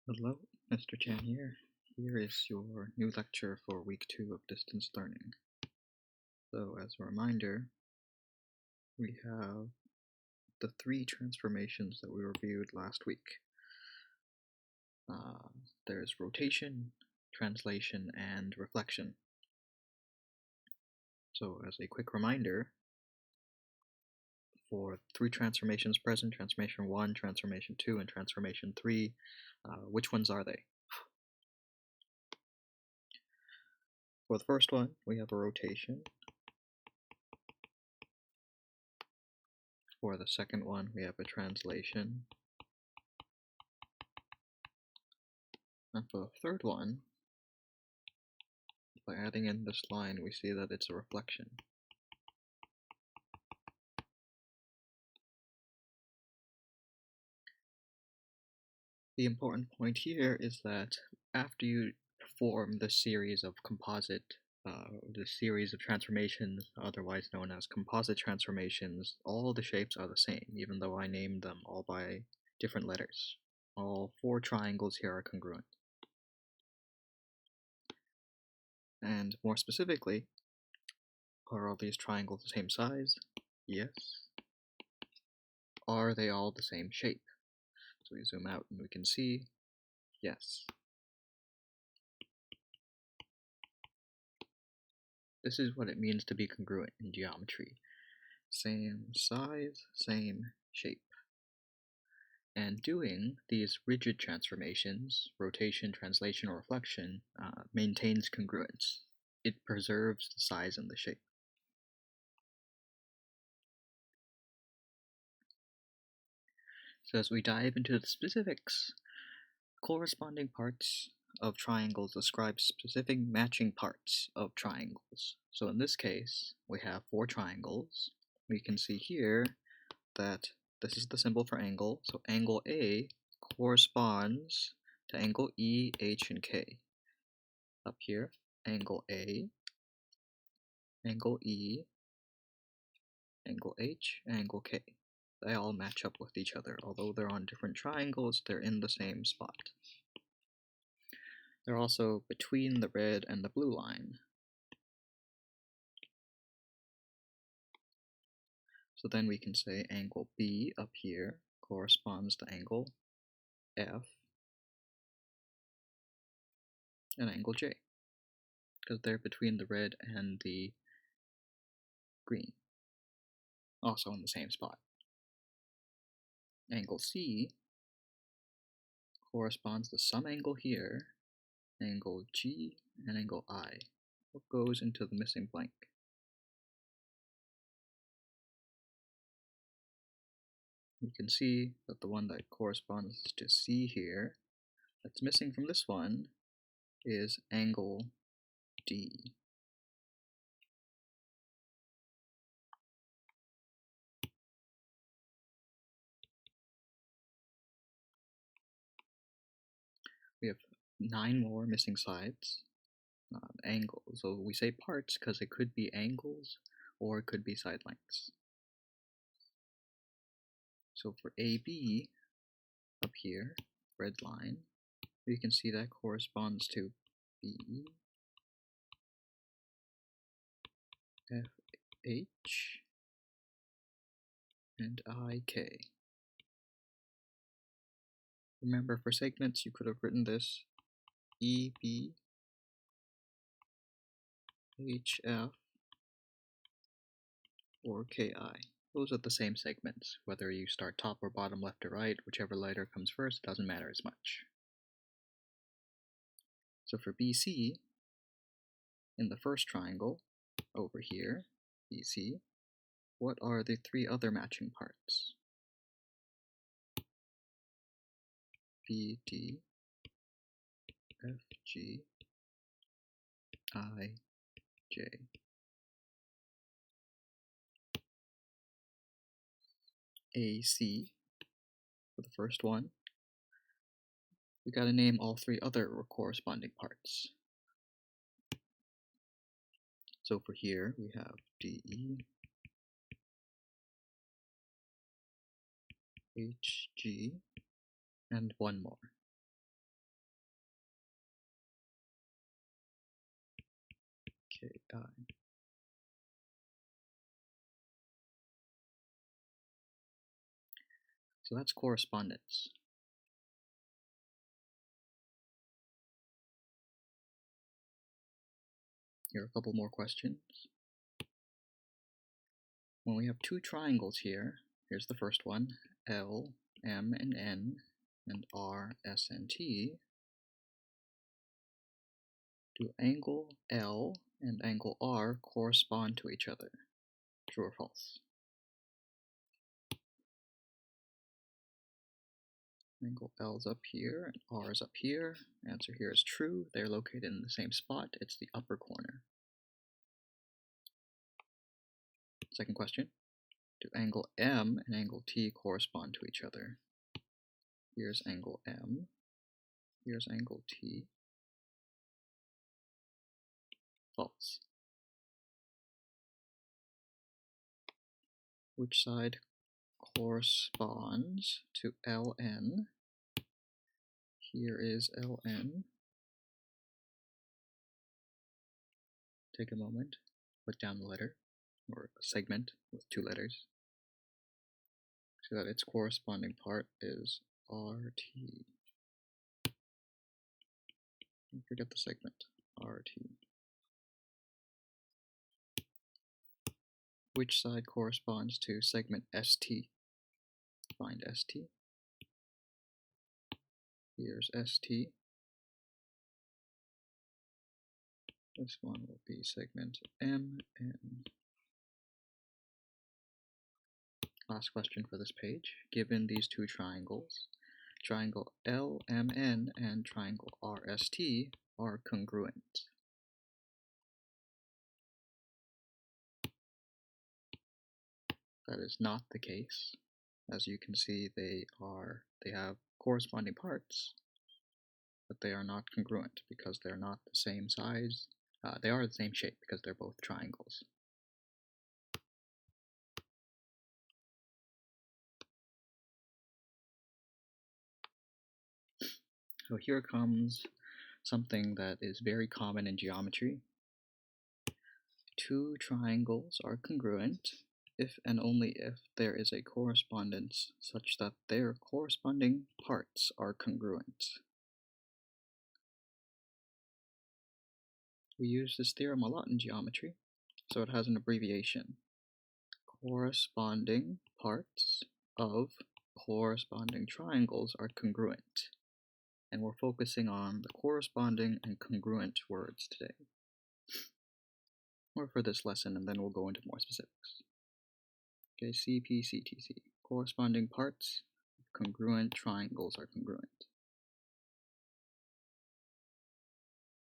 Hello, Mr. Chan here. Here is your new lecture for week 2 of distance learning. So as a reminder, we have the 3 transformations that we reviewed last week. There's rotation, translation, and reflection. So as a quick reminder, for 3 transformations present, transformation 1, transformation 2, and transformation 3, which ones are they? For the first one, we have a rotation. For the second one, we have a translation. And for the third one, by adding in this line, we see that it's a reflection. The important point here is that after you perform this series of this series of transformations, otherwise known as composite transformations, all the shapes are the same, even though I named them all by different letters. All 4 triangles here are congruent. And more specifically, are all these triangles the same size? Yes. Are they all the same shape? So we zoom out and we can see, yes. This is what it means to be congruent in geometry. Same size, same shape. And doing these rigid transformations, rotation, translation, or reflection, maintains congruence. It preserves the size and the shape. So as we dive into the specifics, corresponding parts of triangles describe specific matching parts of triangles. So in this case, we have 4 triangles. We can see here that this is the symbol for angle. So angle A corresponds to angle E, H, and K. Up here, angle A, angle E, angle H, angle K. They all match up with each other. Although they're on different triangles, they're in the same spot. They're also between the red and the blue line. So then we can say angle B up here corresponds to angle F and angle J, because they're between the red and the green, also in the same spot. Angle C corresponds to some angle here, angle G, and angle I. What goes into the missing blank? You can see that the one that corresponds to C here, that's missing from this one, is angle D. We have 9 more missing sides, angles. So we say parts because it could be angles or it could be side lengths. So for AB up here, red line, you can see that corresponds to B, F, H, and I, K. Remember, for segments, you could have written this E, B, H, F, or Ki. Those are the same segments. Whether you start top or bottom, left or right, whichever letter comes first, doesn't matter as much. So for BC, in the first triangle, over here, BC, what are the 3 other matching parts? BD, FG, IJ. AC, for the first one, we gotta name all 3 other corresponding parts. So for here, we have DE, HG, and one more. So that's correspondence. Here are a couple more questions. When we have two triangles here, here's the first one, L, M, and N, and R, S, and T. Do angle L and angle R correspond to each other? True or false? Angle L is up here, and R is up here. Answer here is true. They're located in the same spot. It's the upper corner. Second question. Do angle M and angle T correspond to each other? Here's angle M. Here's angle T. False. Which side corresponds to LN? Here is LN. Take a moment, put down the letter, or a segment with two letters, so that its corresponding part is RT. Don't forget the segment, RT. Which side corresponds to segment ST? Find ST. Here's ST. This one will be segment MN. Last question for this page. Given these two triangles, triangle LMN and triangle RST are congruent. That is not the case. As you can see, they have corresponding parts, but they are not congruent because they're not the same size. They are the same shape because they're both triangles. So here comes something that is very common in geometry. Two triangles are congruent if and only if there is a correspondence such that their corresponding parts are congruent. We use this theorem a lot in geometry, so it has an abbreviation. Corresponding parts of corresponding triangles are congruent. And we're focusing on the corresponding and congruent words today, or for this lesson, and then we'll go into more specifics. Okay, CPCTC. Corresponding parts of congruent triangles are congruent.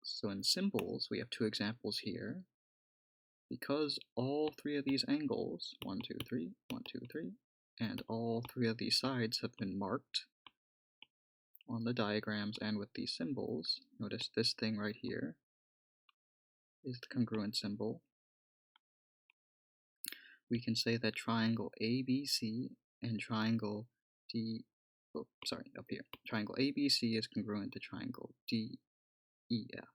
So in symbols, we have two examples here. Because all three of these angles, 1, 2, 3, 1, 2, 3, and all three of these sides have been marked on the diagrams and with these symbols, notice this thing right here is the congruent symbol. We can say that triangle ABC and triangle triangle ABC is congruent to triangle DEF.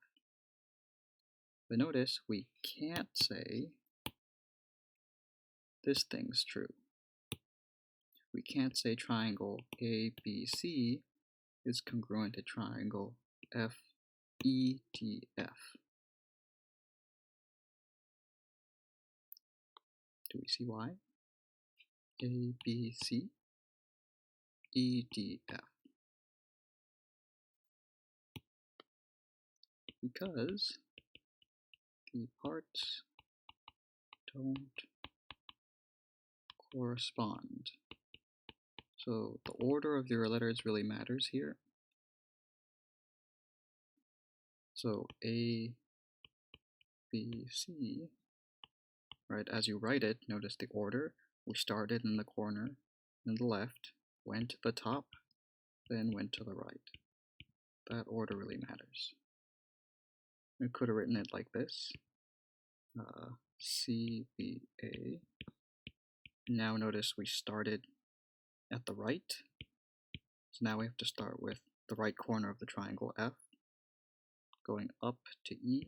But notice we can't say this thing's true. We can't say triangle ABC is congruent to triangle FEDF. Do we see why? ABC, EDF. Because the parts don't correspond. So the order of your letters really matters here. So A, B, C, right, as you write it, notice the order. We started in the corner in the left, went to the top, then went to the right. That order really matters. We could have written it like this, CBA. Now notice we started at the right, so now we have to start with the right corner of the triangle F, going up to E,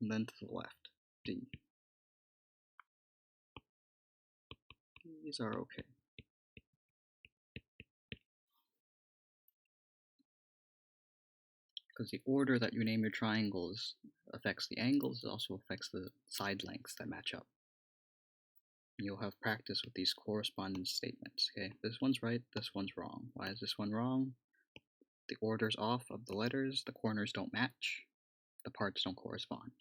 and then to the left, D. These are okay. because the order that you name your triangles affects the angles, it also affects the side lengths that match up. You'll have practice with these correspondence statements, okay? This one's right, this one's wrong. Why is this one wrong? The order's off of the letters, the corners don't match, the parts don't correspond.